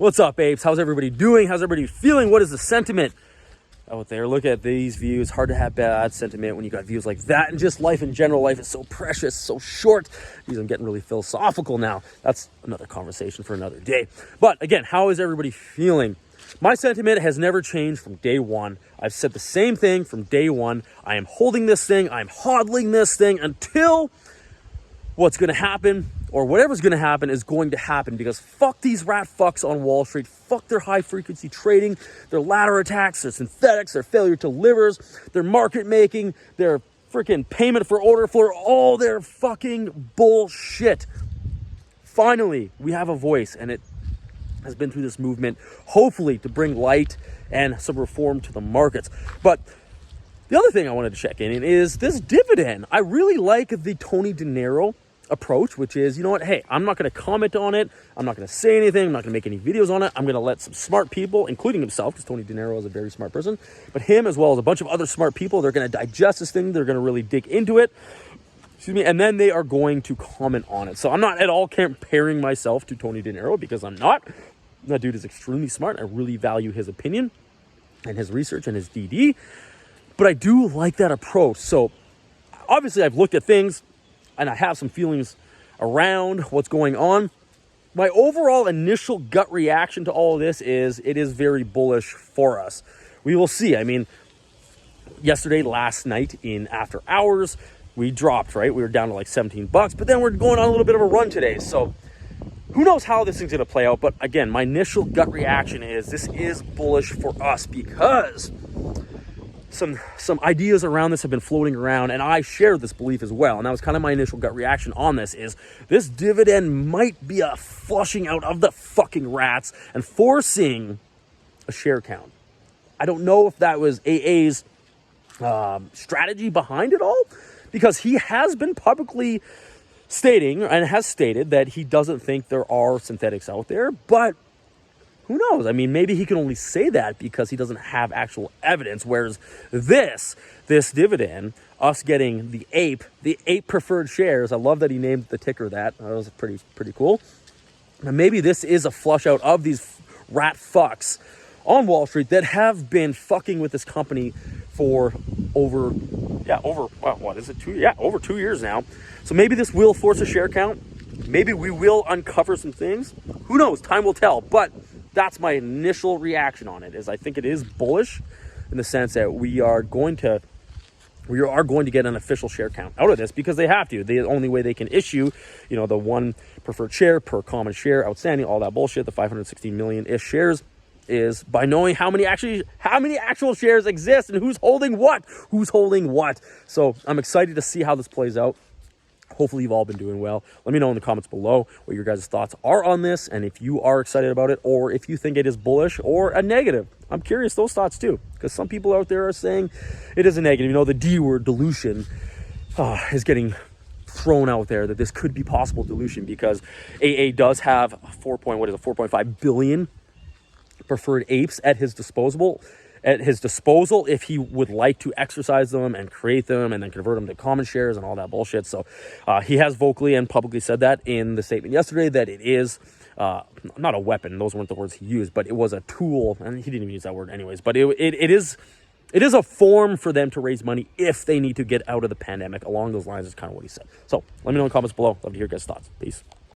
What's up, apes? How's everybody doing? How's everybody feeling? What is the sentiment out there? Look at these views. Hard to have bad sentiment when you got views like that. And just life in general. Life is so precious, so short. Geez, I'm getting really philosophical now. That's another conversation for another day. But again, how is everybody feeling? My sentiment has never changed from day one. I've said the same thing from day one. I am holding this thing. I'm hodling this thing until what's going to happen, or whatever's going to happen, is going to happen, because fuck these rat fucks on Wall Street. Fuck their high frequency trading, their ladder attacks, their synthetics, their failure to livers, their market making, their freaking payment for order flow, all their fucking bullshit. Finally, we have a voice, and it has been through this movement, hopefully to bring light and some reform to the markets. But the other thing I wanted to check in is this dividend. I really like the Tony Dinero approach, which is, you know what, hey, I'm not going to comment on it. I'm not going to say anything. I'm not going to make any videos on it. I'm going to let some smart people, including himself, because Tony Dinero is a very smart person, but him as well as a bunch of other smart people, they're going to digest this thing. They're going to really dig into it. Excuse me. And then they are going to comment on it. So I'm not at all comparing myself to Tony Dinero, because I'm not. That dude is extremely smart. I really value his opinion and his research and his DD. But I do like that approach. So obviously I've looked at things and I have some feelings around what's going on. My overall initial gut reaction to all of this is it is very bullish for us. We will see. I mean, last night in after hours, we dropped, right? We were down to like 17 bucks, but then we're going on a little bit of a run today. So who knows how this thing's going to play out. But again, my initial gut reaction is this is bullish for us, because some ideas around this have been floating around, and I share this belief as well. And that was kind of my initial gut reaction on this, is this dividend might be a flushing out of the fucking rats and forcing a share count. I don't know if that was AA's strategy behind it all, because he has been publicly stating and has stated that he doesn't think there are synthetics out there, but who knows? I mean, maybe he can only say that because he doesn't have actual evidence. Whereas this dividend, us getting the APE preferred shares, I love that he named the ticker that. That was pretty cool. And maybe this is a flush out of these rat fucks on Wall Street that have been fucking with this company for over 2 years now. So maybe this will force a share count. Maybe we will uncover some things. Who knows? Time will tell. But that's my initial reaction on it, is I think it is bullish in the sense that we are going to get an official share count out of this, because they have to. The only way they can issue, the one preferred share per common share outstanding, all that bullshit, the 516 million-ish shares, is by knowing how many actual shares exist and who's holding what. So I'm excited to see how this plays out. Hopefully you've all been doing well. Let me know in the comments below what your guys' thoughts are on this, and if you are excited about it, or if you think it is bullish or a negative. I'm curious those thoughts too, because some people out there are saying it is a negative. The D word, dilution, is getting thrown out there, that this could be possible dilution, because AA does have 4.5 billion preferred apes at his disposal if he would like to exercise them and create them and then convert them to common shares and all that bullshit. So he has vocally and publicly said that in the statement yesterday, that it is not a weapon. Those weren't the words he used, but it was a tool, and he didn't even use that word anyways. But it is a form for them to raise money if they need to get out of the pandemic. Along those lines is kind of what he said. So let me know in the comments below. Love to hear your guys' thoughts. Peace.